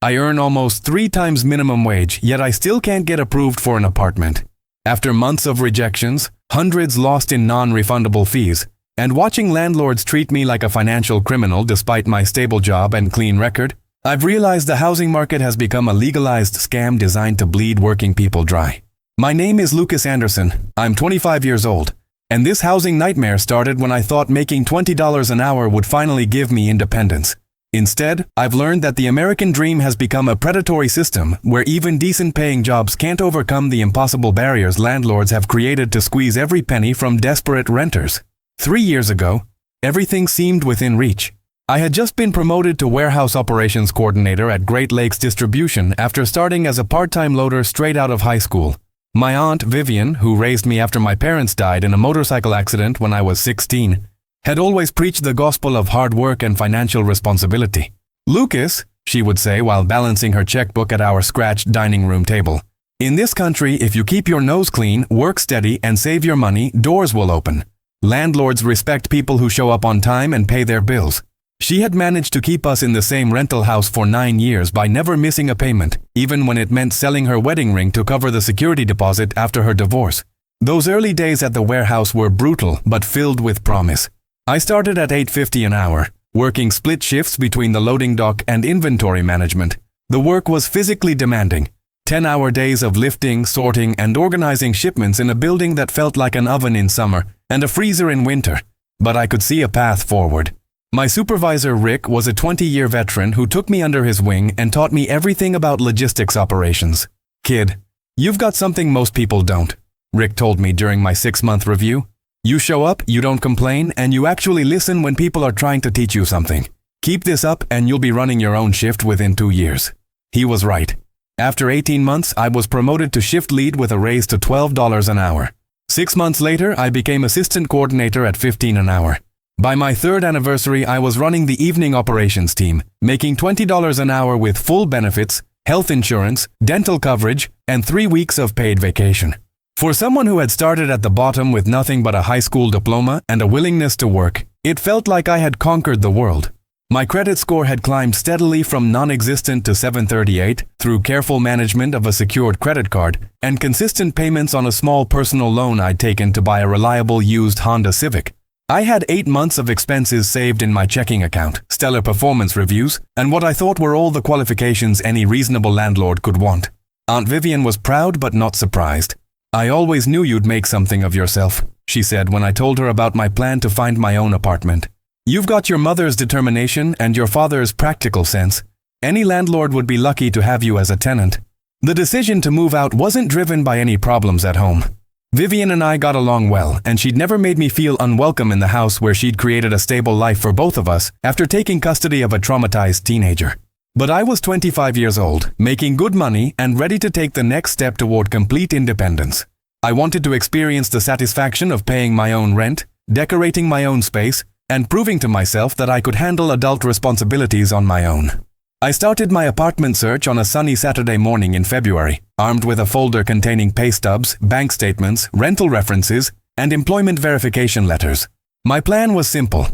I earn almost 3 times minimum wage, yet I still can't get approved for an apartment. After months of rejections, hundreds lost in non-refundable fees, and watching landlords treat me like a financial criminal despite my stable job and clean record, I've realized the housing market has become a legalized scam designed to bleed working people dry. My name is Lucas Anderson. I'm 25 years old, and this housing nightmare started when I thought making $20 an hour would finally give me independence. Instead, I've learned that the American dream has become a predatory system where even decent-paying jobs can't overcome the impossible barriers landlords have created to squeeze every penny from desperate renters. 3 years ago, everything seemed within reach. I had just been promoted to warehouse operations coordinator at Great Lakes Distribution after starting as a part-time loader straight out of high school. My aunt, Vivian, who raised me after my parents died in a motorcycle accident when I was 16, had always preached the gospel of hard work and financial responsibility. "Lucas," she would say while balancing her checkbook at our scratched dining room table, "in this country, if you keep your nose clean, work steady, and save your money, doors will open. Landlords respect people who show up on time and pay their bills." She had managed to keep us in the same rental house for 9 years by never missing a payment, even when it meant selling her wedding ring to cover the security deposit after her divorce. Those early days at the warehouse were brutal but filled with promise. I started at $8.50 an hour, working split shifts between the loading dock and inventory management. The work was physically demanding. 10-hour days of lifting, sorting, and organizing shipments in a building that felt like an oven in summer and a freezer in winter. But I could see a path forward. My supervisor, Rick, was a 20-year veteran who took me under his wing and taught me everything about logistics operations. "Kid, you've got something most people don't," Rick told me during my 6-month review. "You show up, you don't complain, and you actually listen when people are trying to teach you something. Keep this up and you'll be running your own shift within 2 years." He was right. After 18 months, I was promoted to shift lead with a raise to $12 an hour. 6 months later, I became assistant coordinator at $15 an hour. By my 3rd anniversary, I was running the evening operations team, making $20 an hour with full benefits, health insurance, dental coverage, and 3 weeks of paid vacation. For someone who had started at the bottom with nothing but a high school diploma and a willingness to work, it felt like I had conquered the world. My credit score had climbed steadily from non-existent to 738 through careful management of a secured credit card and consistent payments on a small personal loan I'd taken to buy a reliable used Honda Civic. I had 8 months of expenses saved in my checking account, stellar performance reviews, and what I thought were all the qualifications any reasonable landlord could want. Aunt Vivian was proud but not surprised. "I always knew you'd make something of yourself," she said when I told her about my plan to find my own apartment. "You've got your mother's determination and your father's practical sense. Any landlord would be lucky to have you as a tenant." The decision to move out wasn't driven by any problems at home. Vivian and I got along well, and she'd never made me feel unwelcome in the house where she'd created a stable life for both of us after taking custody of a traumatized teenager. But I was 25 years old, making good money and ready to take the next step toward complete independence. I wanted to experience the satisfaction of paying my own rent, decorating my own space, and proving to myself that I could handle adult responsibilities on my own. I started my apartment search on a sunny Saturday morning in February, armed with a folder containing pay stubs, bank statements, rental references, and employment verification letters. My plan was simple.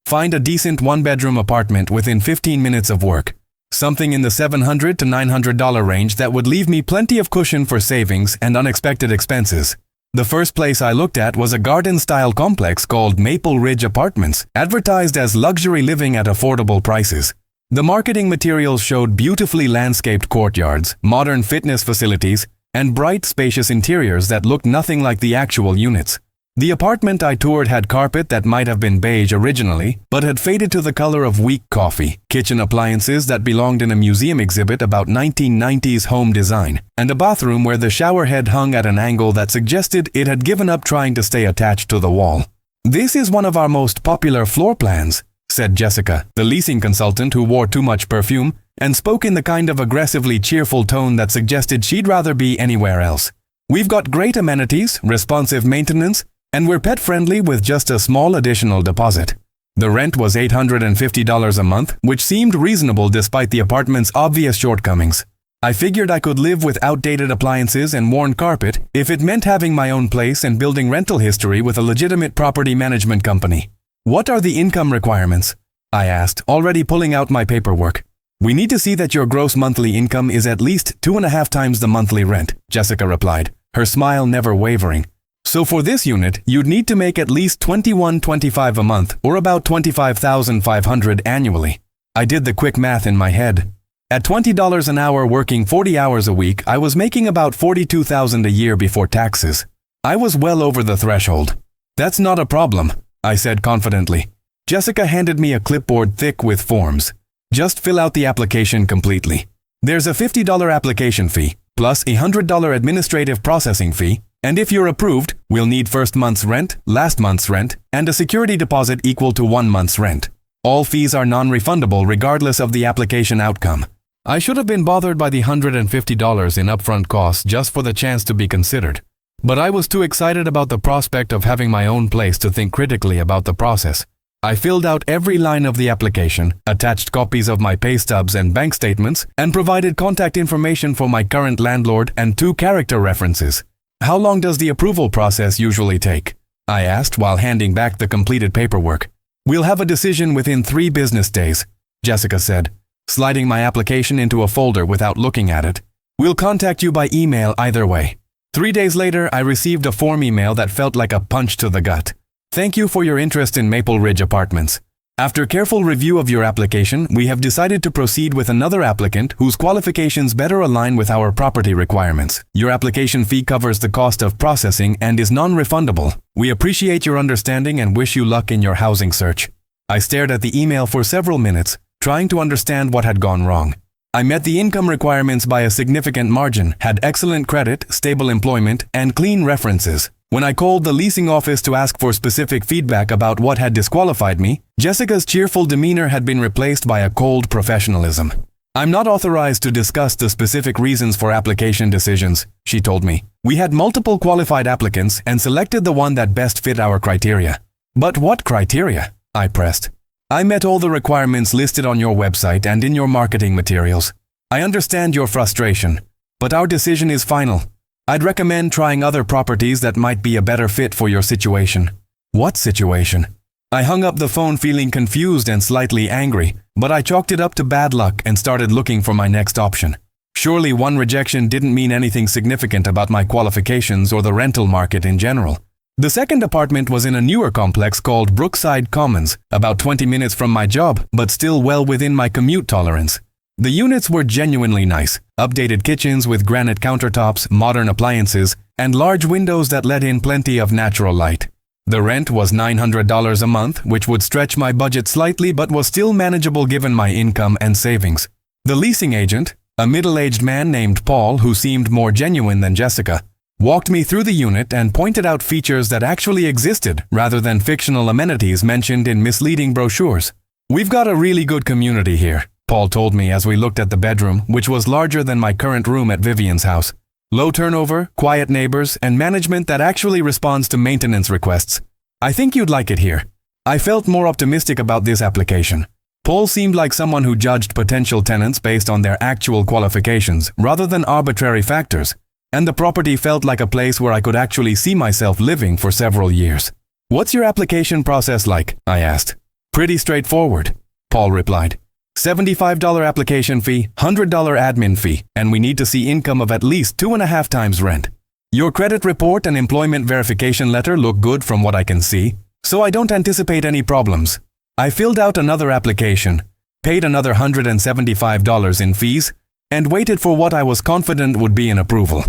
Find a decent 1-bedroom apartment within 15 minutes of work. Something in the $700 to $900 range that would leave me plenty of cushion for savings and unexpected expenses. The first place I looked at was a garden-style complex called Maple Ridge Apartments, advertised as luxury living at affordable prices. The marketing materials showed beautifully landscaped courtyards, modern fitness facilities, and bright, spacious interiors that looked nothing like the actual units. The apartment I toured had carpet that might have been beige originally, but had faded to the color of weak coffee, kitchen appliances that belonged in a museum exhibit about 1990s home design, and a bathroom where the shower head hung at an angle that suggested it had given up trying to stay attached to the wall. "This is one of our most popular floor plans," said Jessica, the leasing consultant who wore too much perfume and spoke in the kind of aggressively cheerful tone that suggested she'd rather be anywhere else. "We've got great amenities, responsive maintenance, and we're pet-friendly with just a small additional deposit." The rent was $850 a month, which seemed reasonable despite the apartment's obvious shortcomings. I figured I could live with outdated appliances and worn carpet if it meant having my own place and building rental history with a legitimate property management company. "What are the income requirements?" I asked, already pulling out my paperwork. We need to see that your gross monthly income is at least 2.5 times the monthly rent, Jessica replied, her smile never wavering. So for this unit, you'd need to make at least $21.25 a month, or about $25,500 annually. I did the quick math in my head. At $20 an hour working 40 hours a week, I was making about $42,000 a year before taxes. I was well over the threshold. That's not a problem, I said confidently. Jessica handed me a clipboard thick with forms. Just fill out the application completely. There's a $50 application fee, plus a $100 administrative processing fee, and if you're approved, we'll need first month's rent, last month's rent, and a security deposit equal to 1 month's rent. All fees are non-refundable regardless of the application outcome. I should have been bothered by the $150 in upfront costs just for the chance to be considered. But I was too excited about the prospect of having my own place to think critically about the process. I filled out every line of the application, attached copies of my pay stubs and bank statements, and provided contact information for my current landlord and 2 character references. How long does the approval process usually take? I asked while handing back the completed paperwork. We'll have a decision within 3 business days, Jessica said, sliding my application into a folder without looking at it. We'll contact you by email either way. 3 days later, I received a form email that felt like a punch to the gut. Thank you for your interest in Maple Ridge Apartments. After careful review of your application, we have decided to proceed with another applicant whose qualifications better align with our property requirements. Your application fee covers the cost of processing and is non-refundable. We appreciate your understanding and wish you luck in your housing search. I stared at the email for several minutes, trying to understand what had gone wrong. I met the income requirements by a significant margin, had excellent credit, stable employment, and clean references. When I called the leasing office to ask for specific feedback about what had disqualified me, Jessica's cheerful demeanor had been replaced by a cold professionalism. I'm not authorized to discuss the specific reasons for application decisions, she told me. We had multiple qualified applicants and selected the one that best fit our criteria. But what criteria? I pressed. I met all the requirements listed on your website and in your marketing materials. I understand your frustration, but our decision is final. I'd recommend trying other properties that might be a better fit for your situation. What situation? I hung up the phone feeling confused and slightly angry, but I chalked it up to bad luck and started looking for my next option. Surely one rejection didn't mean anything significant about my qualifications or the rental market in general. The second apartment was in a newer complex called Brookside Commons, about 20 minutes from my job, but still well within my commute tolerance. The units were genuinely nice, updated kitchens with granite countertops, modern appliances, and large windows that let in plenty of natural light. The rent was $900 a month, which would stretch my budget slightly but was still manageable given my income and savings. The leasing agent, a middle-aged man named Paul who seemed more genuine than Jessica, walked me through the unit and pointed out features that actually existed rather than fictional amenities mentioned in misleading brochures. We've got a really good community here, Paul told me as we looked at the bedroom, which was larger than my current room at Vivian's house. Low turnover, quiet neighbors, and management that actually responds to maintenance requests. I think you'd like it here. I felt more optimistic about this application. Paul seemed like someone who judged potential tenants based on their actual qualifications rather than arbitrary factors, and the property felt like a place where I could actually see myself living for several years. What's your application process like? I asked. Pretty straightforward, Paul replied. $75 application fee, $100 admin fee, and we need to see income of at least 2.5 times rent. Your credit report and employment verification letter look good from what I can see, so I don't anticipate any problems. I filled out another application, paid another $175 in fees, and waited for what I was confident would be an approval.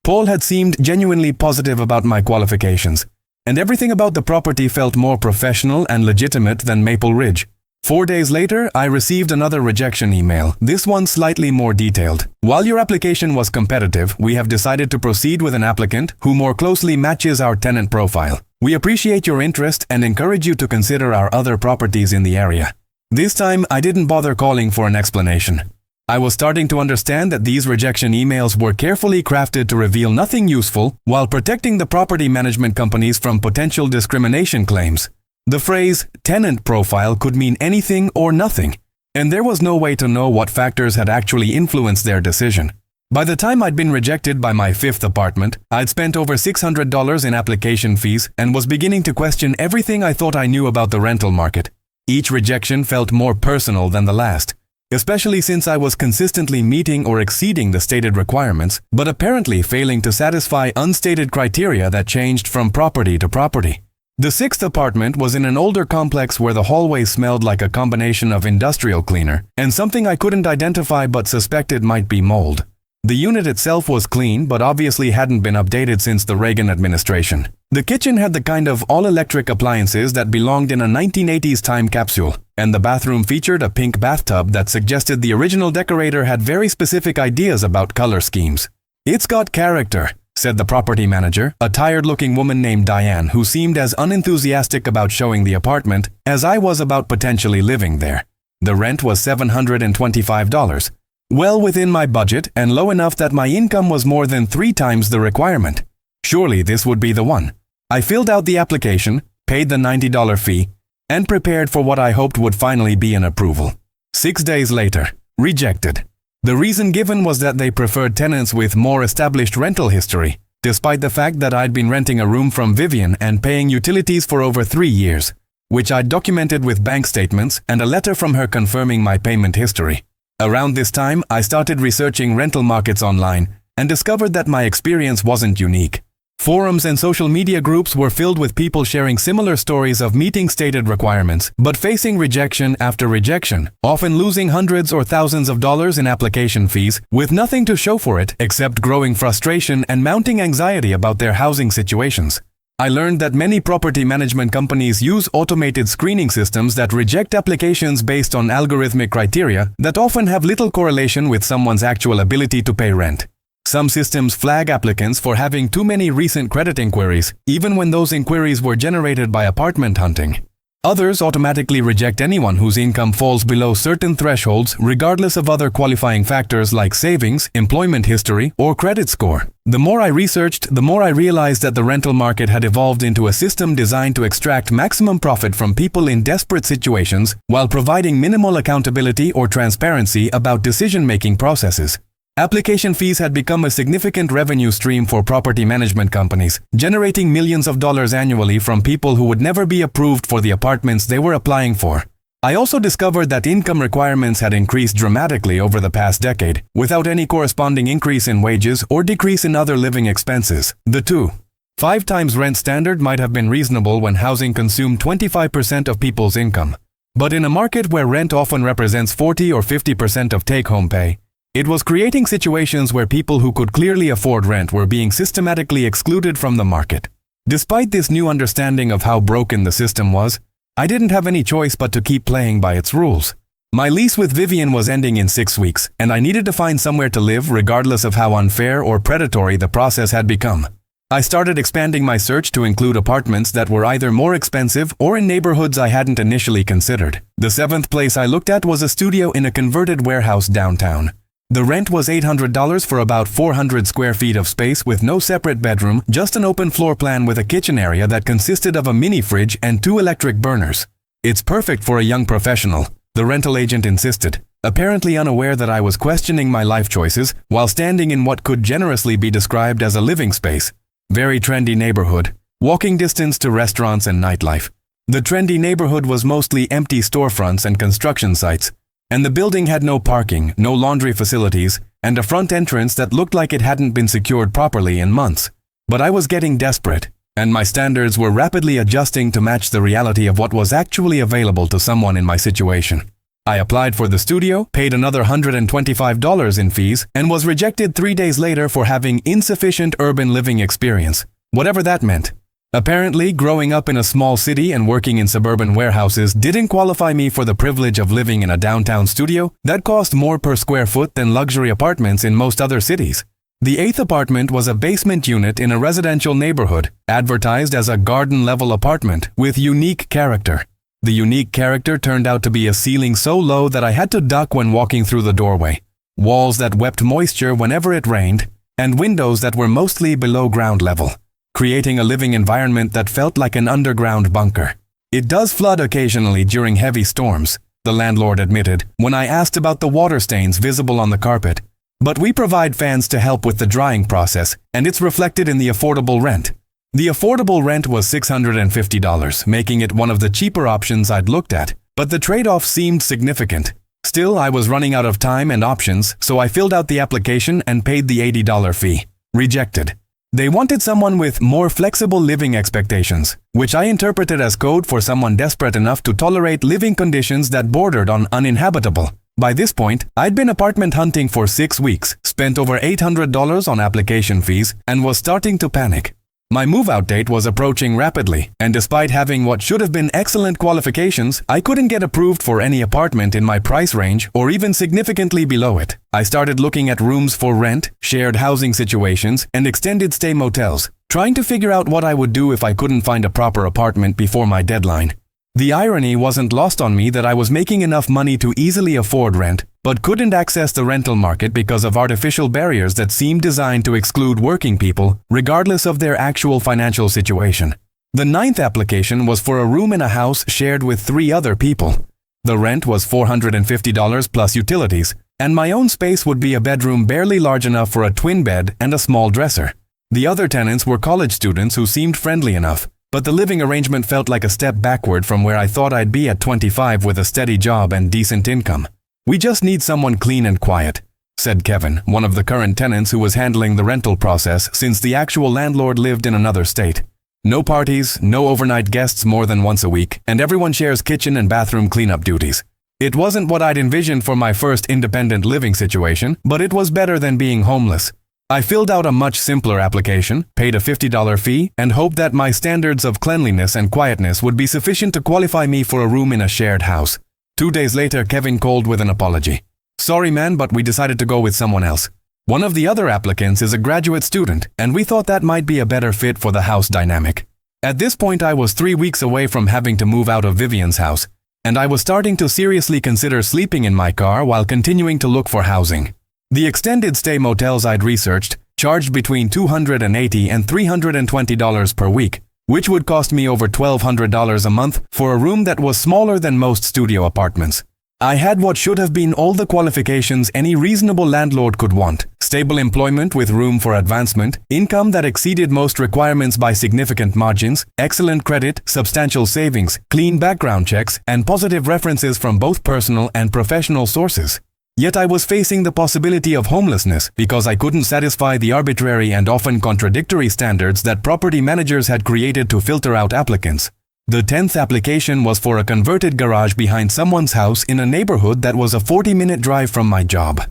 Paul had seemed genuinely positive about my qualifications, and everything about the property felt more professional and legitimate than Maple Ridge. 4 days later, I received another rejection email, this one slightly more detailed. While your application was competitive, we have decided to proceed with an applicant who more closely matches our tenant profile. We appreciate your interest and encourage you to consider our other properties in the area. This time, I didn't bother calling for an explanation. I was starting to understand that these rejection emails were carefully crafted to reveal nothing useful while protecting the property management companies from potential discrimination claims. The phrase tenant profile could mean anything or nothing, and there was no way to know what factors had actually influenced their decision. By the time I'd been rejected by my 5th apartment, I'd spent over $600 in application fees and was beginning to question everything I thought I knew about the rental market. Each rejection felt more personal than the last, especially since I was consistently meeting or exceeding the stated requirements, but apparently failing to satisfy unstated criteria that changed from property to property. The sixth apartment was in an older complex where the hallway smelled like a combination of industrial cleaner and something I couldn't identify but suspected might be mold. The unit itself was clean but obviously hadn't been updated since the Reagan administration. The kitchen had the kind of all-electric appliances that belonged in a 1980s time capsule, and the bathroom featured a pink bathtub that suggested the original decorator had very specific ideas about color schemes. "It's got character," said the property manager, a tired-looking woman named Diane who seemed as unenthusiastic about showing the apartment as I was about potentially living there. The rent was $725, well within my budget and low enough that my income was more than 3 times the requirement. Surely this would be the one. I filled out the application, paid the $90 fee, and prepared for what I hoped would finally be an approval. 6 days later, rejected. The reason given was that they preferred tenants with more established rental history, despite the fact that I'd been renting a room from Vivian and paying utilities for over 3 years, which I'd documented with bank statements and a letter from her confirming my payment history. Around this time, I started researching rental markets online and discovered that my experience wasn't unique. Forums and social media groups were filled with people sharing similar stories of meeting stated requirements, but facing rejection after rejection, often losing hundreds or thousands of dollars in application fees, with nothing to show for it except growing frustration and mounting anxiety about their housing situations. I learned that many property management companies use automated screening systems that reject applications based on algorithmic criteria that often have little correlation with someone's actual ability to pay rent. Some systems flag applicants for having too many recent credit inquiries, even when those inquiries were generated by apartment hunting. Others automatically reject anyone whose income falls below certain thresholds regardless of other qualifying factors like savings, employment history, or credit score. The more I researched, the more I realized that the rental market had evolved into a system designed to extract maximum profit from people in desperate situations while providing minimal accountability or transparency about decision-making processes. Application fees had become a significant revenue stream for property management companies, generating millions of dollars annually from people who would never be approved for the apartments they were applying for. I also discovered that income requirements had increased dramatically over the past decade, without any corresponding increase in wages or decrease in other living expenses. The 2.5 times rent standard might have been reasonable when housing consumed 25% of people's income. But in a market where rent often represents 40 or 50% of take-home pay, it was creating situations where people who could clearly afford rent were being systematically excluded from the market. Despite this new understanding of how broken the system was, I didn't have any choice but to keep playing by its rules. My lease with Vivian was ending in 6 weeks, and I needed to find somewhere to live regardless of how unfair or predatory the process had become. I started expanding my search to include apartments that were either more expensive or in neighborhoods I hadn't initially considered. The 7th place I looked at was a studio in a converted warehouse downtown. The rent was $800 for about 400 square feet of space with no separate bedroom, just an open floor plan with a kitchen area that consisted of a mini fridge and 2 electric burners. "It's perfect for a young professional," the rental agent insisted, apparently unaware that I was questioning my life choices while standing in what could generously be described as a living space. Very trendy neighborhood, walking distance to restaurants and nightlife. The trendy neighborhood was mostly empty storefronts and construction sites, and the building had no parking, no laundry facilities, and a front entrance that looked like it hadn't been secured properly in months. But I was getting desperate, and my standards were rapidly adjusting to match the reality of what was actually available to someone in my situation. I applied for the studio, paid another $125 in fees, and was rejected 3 days later for having insufficient urban living experience, whatever that meant. Apparently, growing up in a small city and working in suburban warehouses didn't qualify me for the privilege of living in a downtown studio that cost more per square foot than luxury apartments in most other cities. The 8th apartment was a basement unit in a residential neighborhood, advertised as a garden-level apartment with unique character. The unique character turned out to be a ceiling so low that I had to duck when walking through the doorway, walls that wept moisture whenever it rained, and windows that were mostly below ground level, creating a living environment that felt like an underground bunker. "It does flood occasionally during heavy storms," the landlord admitted when I asked about the water stains visible on the carpet. "But we provide fans to help with the drying process, and it's reflected in the affordable rent." The affordable rent was $650, making it one of the cheaper options I'd looked at, but the trade-off seemed significant. Still, I was running out of time and options, so I filled out the application and paid the $80 fee. Rejected. They wanted someone with more flexible living expectations, which I interpreted as code for someone desperate enough to tolerate living conditions that bordered on uninhabitable. By this point, I'd been apartment hunting for 6 weeks, spent over $800 on application fees, and was starting to panic. My move-out date was approaching rapidly, and despite having what should have been excellent qualifications, I couldn't get approved for any apartment in my price range or even significantly below it. I started looking at rooms for rent, shared housing situations, and extended stay motels, trying to figure out what I would do if I couldn't find a proper apartment before my deadline. The irony wasn't lost on me that I was making enough money to easily afford rent, but couldn't access the rental market because of artificial barriers that seemed designed to exclude working people, regardless of their actual financial situation. The 9th application was for a room in a house shared with 3 other people. The rent was $450 plus utilities, and my own space would be a bedroom barely large enough for a twin bed and a small dresser. The other tenants were college students who seemed friendly enough, but the living arrangement felt like a step backward from where I thought I'd be at 25 with a steady job and decent income. "We just need someone clean and quiet," said Kevin, one of the current tenants who was handling the rental process since the actual landlord lived in another state. "No parties, no overnight guests more than once a week, and everyone shares kitchen and bathroom cleanup duties." It wasn't what I'd envisioned for my first independent living situation, but it was better than being homeless. I filled out a much simpler application, paid a $50 fee, and hoped that my standards of cleanliness and quietness would be sufficient to qualify me for a room in a shared house. 2 days later, Kevin called with an apology. "Sorry man, but we decided to go with someone else. One of the other applicants is a graduate student, and we thought that might be a better fit for the house dynamic." At this point, I was 3 weeks away from having to move out of Vivian's house, and I was starting to seriously consider sleeping in my car while continuing to look for housing. The extended stay motels I'd researched charged between $280 and $320 per week, which would cost me over $1,200 a month for a room that was smaller than most studio apartments. I had what should have been all the qualifications any reasonable landlord could want: stable employment with room for advancement, income that exceeded most requirements by significant margins, excellent credit, substantial savings, clean background checks, and positive references from both personal and professional sources. Yet I was facing the possibility of homelessness because I couldn't satisfy the arbitrary and often contradictory standards that property managers had created to filter out applicants. The 10th application was for a converted garage behind someone's house in a neighborhood that was a 40-minute drive from my job.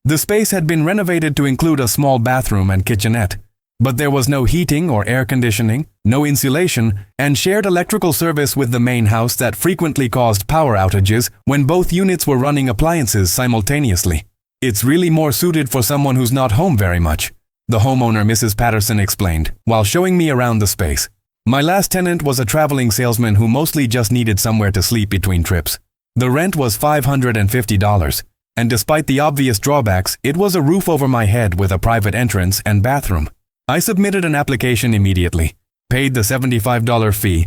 The space had been renovated to include a small bathroom and kitchenette, but there was no heating or air conditioning, no insulation, and shared electrical service with the main house that frequently caused power outages when both units were running appliances simultaneously. "It's really more suited for someone who's not home very much," the homeowner Mrs. Patterson explained, while showing me around the space. My last tenant was a traveling salesman who mostly just needed somewhere to sleep between trips. The rent was $550, and despite the obvious drawbacks, it was a roof over my head with a private entrance and bathroom. I submitted an application immediately, paid the $75 fee,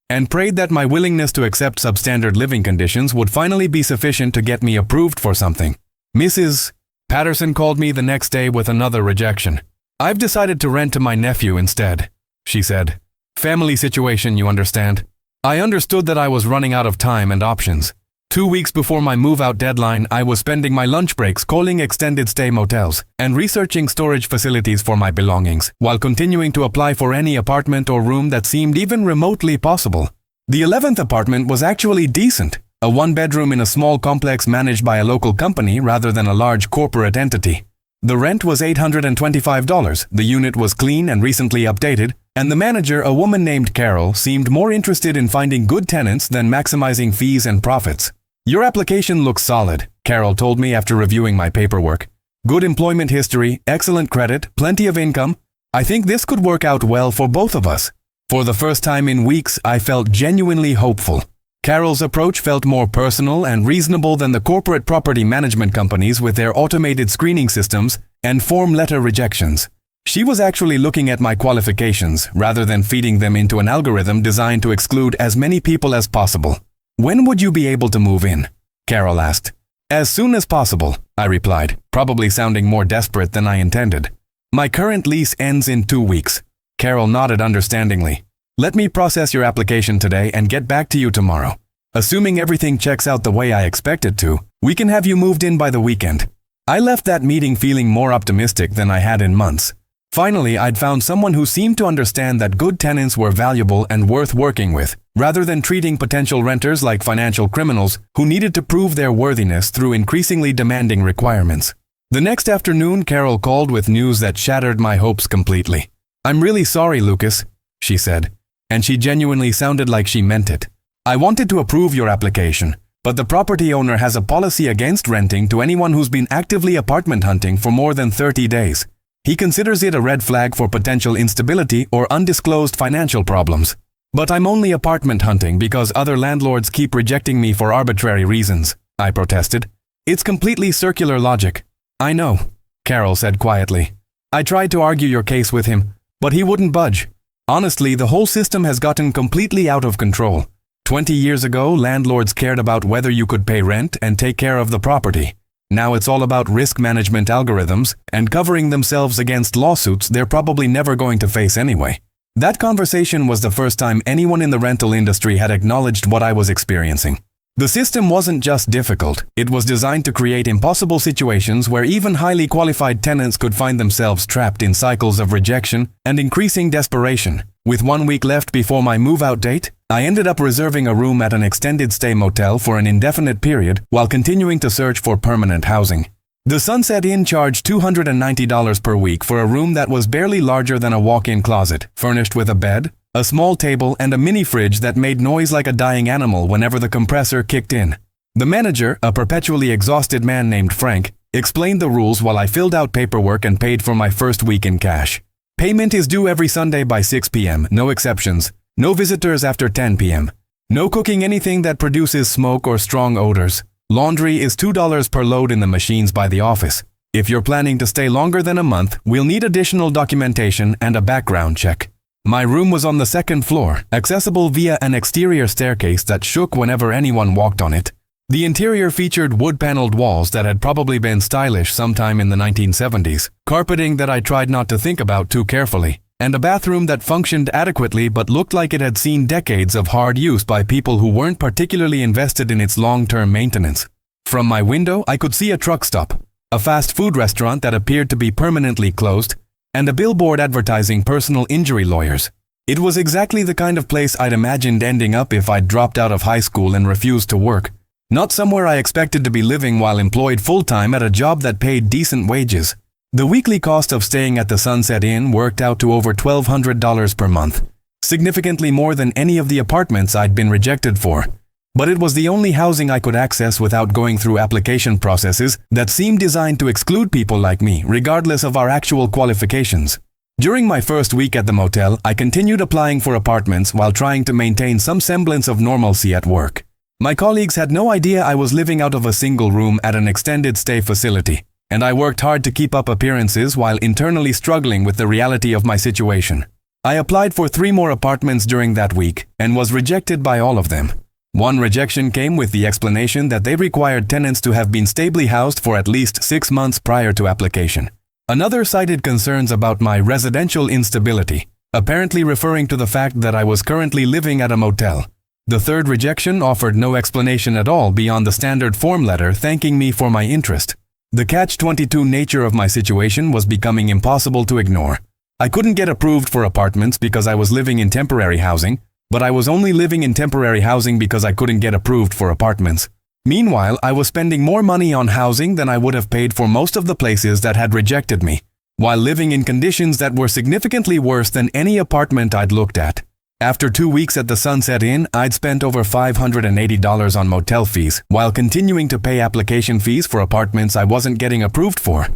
and prayed that my willingness to accept substandard living conditions would finally be sufficient to get me approved for something. Mrs. Patterson called me the next day with another rejection. "I've decided to rent to my nephew instead," she said. "Family situation, you understand." I understood that I was running out of time and options. 2 weeks before my move-out deadline, I was spending my lunch breaks calling extended stay motels and researching storage facilities for my belongings, while continuing to apply for any apartment or room that seemed even remotely possible. The 11th apartment was actually decent, a 1-bedroom in a small complex managed by a local company rather than a large corporate entity. The rent was $825, the unit was clean and recently updated, and the manager, a woman named Carol, seemed more interested in finding good tenants than maximizing fees and profits. "Your application looks solid," Carol told me after reviewing my paperwork. "Good employment history, excellent credit, plenty of income. I think this could work out well for both of us." For the first time in weeks, I felt genuinely hopeful. Carol's approach felt more personal and reasonable than the corporate property management companies with their automated screening systems and form letter rejections. She was actually looking at my qualifications rather than feeding them into an algorithm designed to exclude as many people as possible. "When would you be able to move in?" Carol asked. "As soon as possible," I replied, probably sounding more desperate than I intended. "My current lease ends in 2 weeks." Carol nodded understandingly. "Let me process your application today and get back to you tomorrow." Assuming everything checks out the way I expect it to, we can have you moved in by the weekend." I left that meeting feeling more optimistic than I had in months. Finally, I'd found someone who seemed to understand that good tenants were valuable and worth working with, rather than treating potential renters like financial criminals who needed to prove their worthiness through increasingly demanding requirements. The next afternoon, Carol called with news that shattered my hopes completely. "I'm really sorry, Lucas," she said, and she genuinely sounded like she meant it. "I wanted to approve your application, but the property owner has a policy against renting to anyone who's been actively apartment hunting for more than 30 days. He considers it a red flag for potential instability or undisclosed financial problems. But I'm only apartment hunting because other landlords keep rejecting me for arbitrary reasons," I protested. "It's completely circular logic." "I know," Carol said quietly. "I tried to argue your case with him, but he wouldn't budge. Honestly, the whole system has gotten completely out of control. 20 years ago, landlords cared about whether you could pay rent and take care of the property. Now it's all about risk management algorithms and covering themselves against lawsuits they're probably never going to face anyway." That conversation was the first time anyone in the rental industry had acknowledged what I was experiencing. The system wasn't just difficult, it was designed to create impossible situations where even highly qualified tenants could find themselves trapped in cycles of rejection and increasing desperation. With 1 week left before my move-out date, I ended up reserving a room at an extended stay motel for an indefinite period while continuing to search for permanent housing. The Sunset Inn charged $290 per week for a room that was barely larger than a walk-in closet, furnished with a bed, a small table, and a mini fridge that made noise like a dying animal whenever the compressor kicked in. The manager, a perpetually exhausted man named Frank, explained the rules while I filled out paperwork and paid for my first week in cash. Payment is due every Sunday by 6 p.m., no exceptions. No visitors after 10 p.m. No cooking anything that produces smoke or strong odors. Laundry is $2 per load in the machines by the office. If you're planning to stay longer than a month, we'll need additional documentation and a background check. My room was on the second floor, accessible via an exterior staircase that shook whenever anyone walked on it. The interior featured wood-paneled walls that had probably been stylish sometime in the 1970s, carpeting that I tried not to think about too carefully, and a bathroom that functioned adequately but looked like it had seen decades of hard use by people who weren't particularly invested in its long-term maintenance. From my window, I could see a truck stop, a fast food restaurant that appeared to be permanently closed, and a billboard advertising personal injury lawyers. It was exactly the kind of place I'd imagined ending up if I'd dropped out of high school and refused to work. Not somewhere I expected to be living while employed full-time at a job that paid decent wages. The weekly cost of staying at the Sunset Inn worked out to over $1,200 per month, significantly more than any of the apartments I'd been rejected for. But it was the only housing I could access without going through application processes that seemed designed to exclude people like me, regardless of our actual qualifications. During my first week at the motel, I continued applying for apartments while trying to maintain some semblance of normalcy at work. My colleagues had no idea I was living out of a single room at an extended stay facility, and I worked hard to keep up appearances while internally struggling with the reality of my situation. I applied for 3 more apartments during that week and was rejected by all of them. One rejection came with the explanation that they required tenants to have been stably housed for at least 6 months prior to application. Another cited concerns about my residential instability, apparently referring to the fact that I was currently living at a motel. The third rejection offered no explanation at all beyond the standard form letter thanking me for my interest. The catch-22 nature of my situation was becoming impossible to ignore. I couldn't get approved for apartments because I was living in temporary housing, but I was only living in temporary housing because I couldn't get approved for apartments. Meanwhile, I was spending more money on housing than I would have paid for most of the places that had rejected me, while living in conditions that were significantly worse than any apartment I'd looked at. After 2 weeks at the Sunset Inn, I'd spent over $580 on motel fees, while continuing to pay application fees for apartments I wasn't getting approved for.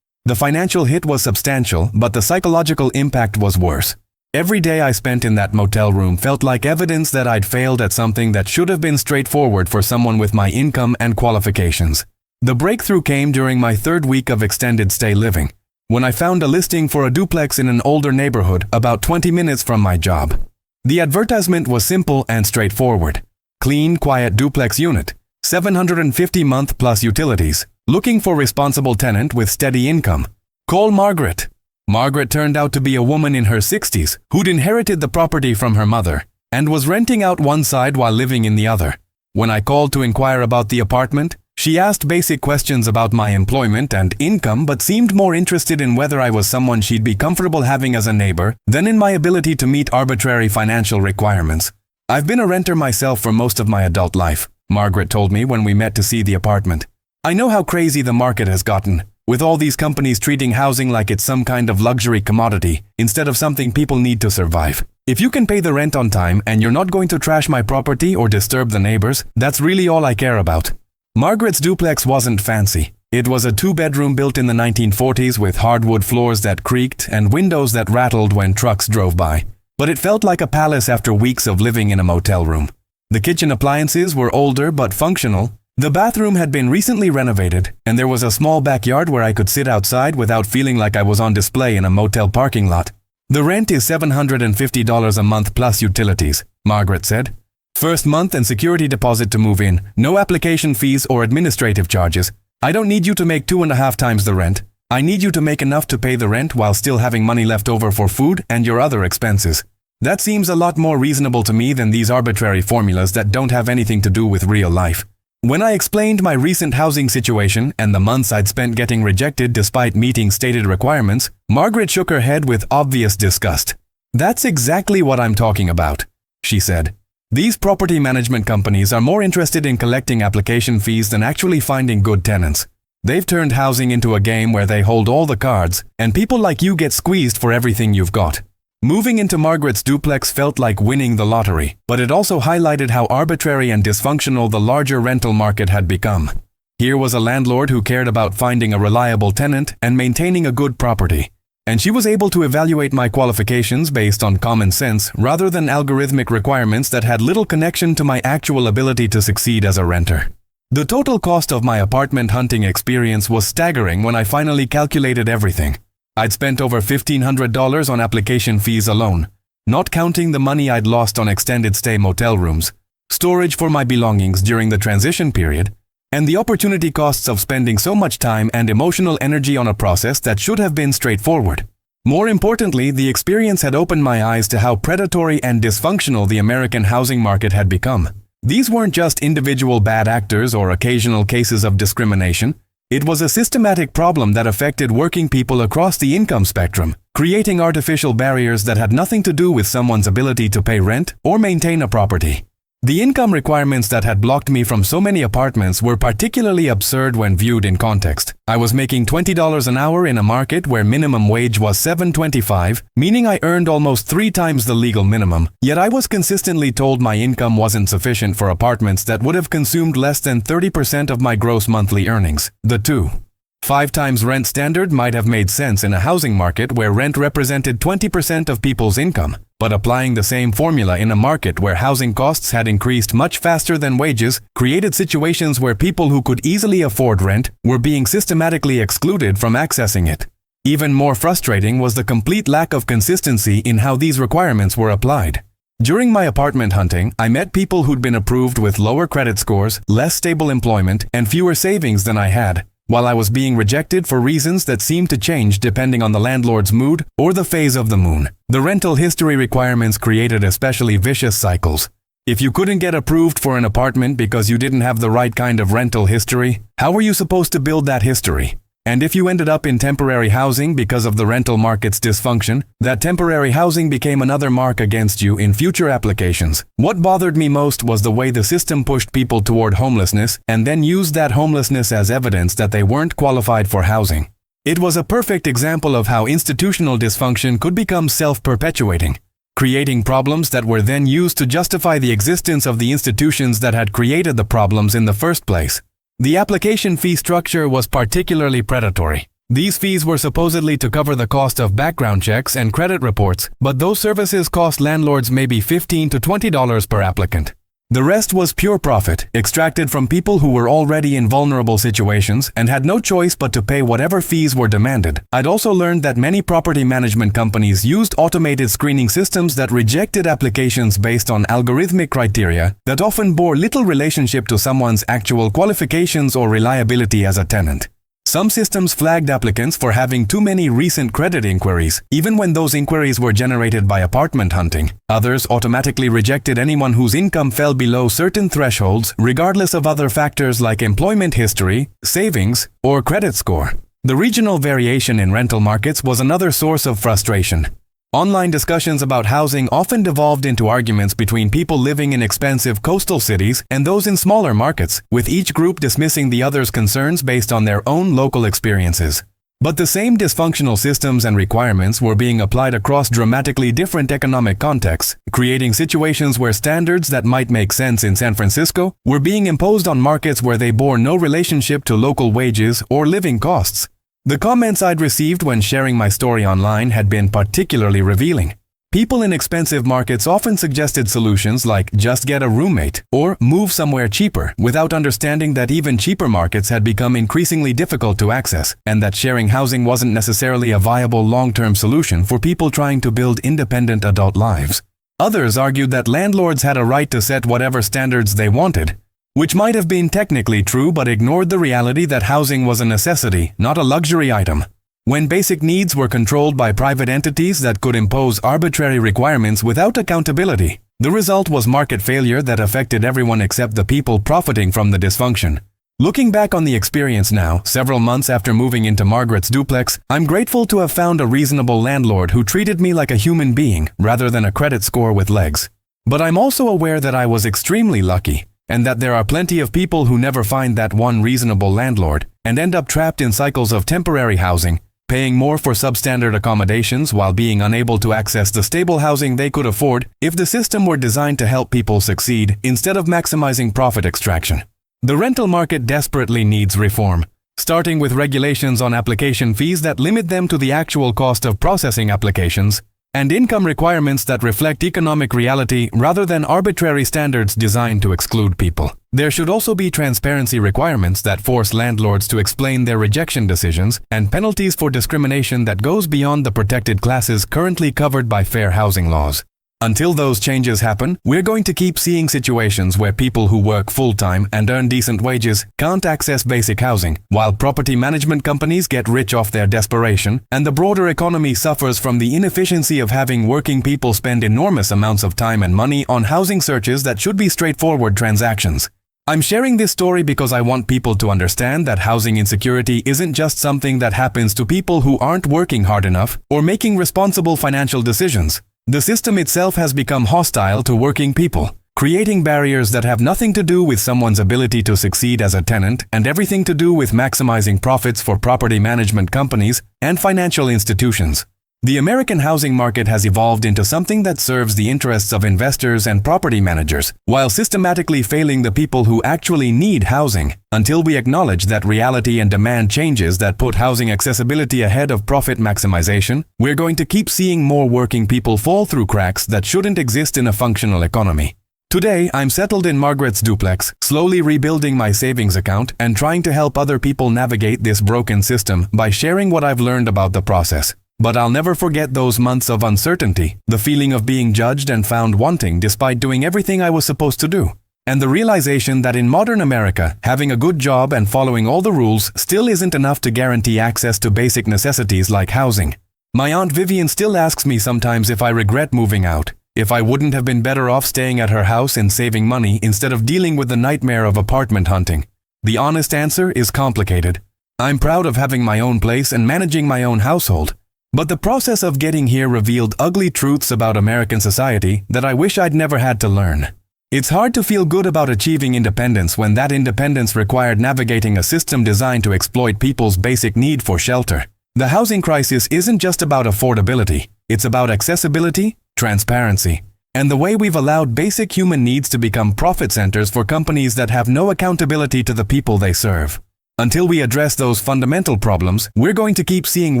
The financial hit was substantial, but the psychological impact was worse. Every day I spent in that motel room felt like evidence that I'd failed at something that should have been straightforward for someone with my income and qualifications. The breakthrough came during my 3rd week of extended stay living, when I found a listing for a duplex in an older neighborhood about 20 minutes from my job. The advertisement was simple and straightforward. Clean, quiet duplex unit, $750 month plus utilities, looking for responsible tenant with steady income. Call Margaret. Margaret turned out to be a woman in her 60s who'd inherited the property from her mother and was renting out one side while living in the other. When I called to inquire about the apartment, she asked basic questions about my employment and income but seemed more interested in whether I was someone she'd be comfortable having as a neighbor than in my ability to meet arbitrary financial requirements. I've been a renter myself for most of my adult life, Margaret told me when we met to see the apartment. I know how crazy the market has gotten, with all these companies treating housing like it's some kind of luxury commodity instead of something people need to survive. If you can pay the rent on time and you're not going to trash my property or disturb the neighbors, that's really all I care about. Margaret's duplex wasn't fancy. It was a 2-bedroom built in the 1940s with hardwood floors that creaked and windows that rattled when trucks drove by. But it felt like a palace after weeks of living in a motel room. The kitchen appliances were older but functional. The bathroom had been recently renovated, and there was a small backyard where I could sit outside without feeling like I was on display in a motel parking lot. The rent is $750 a month plus utilities, Margaret said. First month and security deposit to move in, no application fees or administrative charges. I don't need you to make 2.5 times the rent. I need you to make enough to pay the rent while still having money left over for food and your other expenses. That seems a lot more reasonable to me than these arbitrary formulas that don't have anything to do with real life. When I explained my recent housing situation and the months I'd spent getting rejected despite meeting stated requirements, Margaret shook her head with obvious disgust. That's exactly what I'm talking about, she said. These property management companies are more interested in collecting application fees than actually finding good tenants. They've turned housing into a game where they hold all the cards, and people like you get squeezed for everything you've got. Moving into Margaret's duplex felt like winning the lottery, but it also highlighted how arbitrary and dysfunctional the larger rental market had become. Here was a landlord who cared about finding a reliable tenant and maintaining a good property. And she was able to evaluate my qualifications based on common sense rather than algorithmic requirements that had little connection to my actual ability to succeed as a renter. The total cost of my apartment hunting experience was staggering when I finally calculated everything. I'd spent over $1,500 on application fees alone, not counting the money I'd lost on extended stay motel rooms, storage for my belongings during the transition period, and the opportunity costs of spending so much time and emotional energy on a process that should have been straightforward. More importantly, the experience had opened my eyes to how predatory and dysfunctional the American housing market had become. These weren't just individual bad actors or occasional cases of discrimination. It was a systematic problem that affected working people across the income spectrum, creating artificial barriers that had nothing to do with someone's ability to pay rent or maintain a property. The income requirements that had blocked me from so many apartments were particularly absurd when viewed in context. I was making $20 an hour in a market where minimum wage was $7.25, meaning I earned almost 3 times the legal minimum, yet I was consistently told my income wasn't sufficient for apartments that would have consumed less than 30% of my gross monthly earnings. The 2.5 times rent standard might have made sense in a housing market where rent represented 20% of people's income. But applying the same formula in a market where housing costs had increased much faster than wages created situations where people who could easily afford rent were being systematically excluded from accessing it. Even more frustrating was the complete lack of consistency in how these requirements were applied. During my apartment hunting, I met people who'd been approved with lower credit scores, less stable employment, and fewer savings than I had, while I was being rejected for reasons that seemed to change depending on the landlord's mood or the phase of the moon. The rental history requirements created especially vicious cycles. If you couldn't get approved for an apartment because you didn't have the right kind of rental history, how were you supposed to build that history? And if you ended up in temporary housing because of the rental market's dysfunction, that temporary housing became another mark against you in future applications. What bothered me most was the way the system pushed people toward homelessness and then used that homelessness as evidence that they weren't qualified for housing. It was a perfect example of how institutional dysfunction could become self-perpetuating, creating problems that were then used to justify the existence of the institutions that had created the problems in the first place. The application fee structure was particularly predatory. These fees were supposedly to cover the cost of background checks and credit reports, but those services cost landlords maybe $15 to $20 per applicant. The rest was pure profit, extracted from people who were already in vulnerable situations and had no choice but to pay whatever fees were demanded. I'd also learned that many property management companies used automated screening systems that rejected applications based on algorithmic criteria that often bore little relationship to someone's actual qualifications or reliability as a tenant. Some systems flagged applicants for having too many recent credit inquiries, even when those inquiries were generated by apartment hunting. Others automatically rejected anyone whose income fell below certain thresholds, regardless of other factors like employment history, savings, or credit score. The regional variation in rental markets was another source of frustration. Online discussions about housing often devolved into arguments between people living in expensive coastal cities and those in smaller markets, with each group dismissing the other's concerns based on their own local experiences. But the same dysfunctional systems and requirements were being applied across dramatically different economic contexts, creating situations where standards that might make sense in San Francisco were being imposed on markets where they bore no relationship to local wages or living costs. The comments I'd received when sharing my story online had been particularly revealing. People in expensive markets often suggested solutions like just get a roommate or move somewhere cheaper, without understanding that even cheaper markets had become increasingly difficult to access, and that sharing housing wasn't necessarily a viable long-term solution for people trying to build independent adult lives. Others argued that landlords had a right to set whatever standards they wanted, which might have been technically true but ignored the reality that housing was a necessity, not a luxury item. When basic needs were controlled by private entities that could impose arbitrary requirements without accountability, the result was market failure that affected everyone except the people profiting from the dysfunction. Looking back on the experience now, several months after moving into Margaret's duplex, I'm grateful to have found a reasonable landlord who treated me like a human being rather than a credit score with legs. But I'm also aware that I was extremely lucky, and that there are plenty of people who never find that one reasonable landlord and end up trapped in cycles of temporary housing, paying more for substandard accommodations while being unable to access the stable housing they could afford if the system were designed to help people succeed instead of maximizing profit extraction. The rental market desperately needs reform, starting with regulations on application fees that limit them to the actual cost of processing applications, and income requirements that reflect economic reality rather than arbitrary standards designed to exclude people. There should also be transparency requirements that force landlords to explain their rejection decisions, and penalties for discrimination that goes beyond the protected classes currently covered by fair housing laws. Until those changes happen, we're going to keep seeing situations where people who work full-time and earn decent wages can't access basic housing, while property management companies get rich off their desperation, and the broader economy suffers from the inefficiency of having working people spend enormous amounts of time and money on housing searches that should be straightforward transactions. I'm sharing this story because I want people to understand that housing insecurity isn't just something that happens to people who aren't working hard enough or making responsible financial decisions. The system itself has become hostile to working people, creating barriers that have nothing to do with someone's ability to succeed as a tenant and everything to do with maximizing profits for property management companies and financial institutions. The American housing market has evolved into something that serves the interests of investors and property managers, while systematically failing the people who actually need housing. Until we acknowledge that reality and demand changes that put housing accessibility ahead of profit maximization, we're going to keep seeing more working people fall through cracks that shouldn't exist in a functional economy. Today, I'm settled in Margaret's duplex, slowly rebuilding my savings account and trying to help other people navigate this broken system by sharing what I've learned about the process. But I'll never forget those months of uncertainty, the feeling of being judged and found wanting despite doing everything I was supposed to do, and the realization that in modern America, having a good job and following all the rules still isn't enough to guarantee access to basic necessities like housing. My Aunt Vivian still asks me sometimes if I regret moving out, if I wouldn't have been better off staying at her house and saving money instead of dealing with the nightmare of apartment hunting. The honest answer is complicated. I'm proud of having my own place and managing my own household. But the process of getting here revealed ugly truths about American society that I wish I'd never had to learn. It's hard to feel good about achieving independence when that independence required navigating a system designed to exploit people's basic need for shelter. The housing crisis isn't just about affordability, it's about accessibility, transparency, and the way we've allowed basic human needs to become profit centers for companies that have no accountability to the people they serve. Until we address those fundamental problems, we're going to keep seeing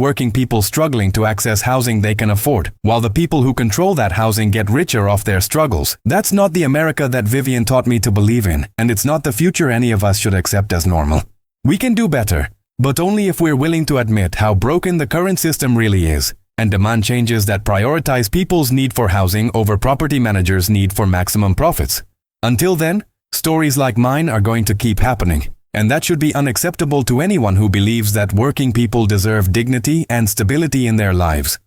working people struggling to access housing they can afford, while the people who control that housing get richer off their struggles. That's not the America that Vivian taught me to believe in, and it's not the future any of us should accept as normal. We can do better, but only if we're willing to admit how broken the current system really is, and demand changes that prioritize people's need for housing over property managers' need for maximum profits. Until then, stories like mine are going to keep happening. And that should be unacceptable to anyone who believes that working people deserve dignity and stability in their lives.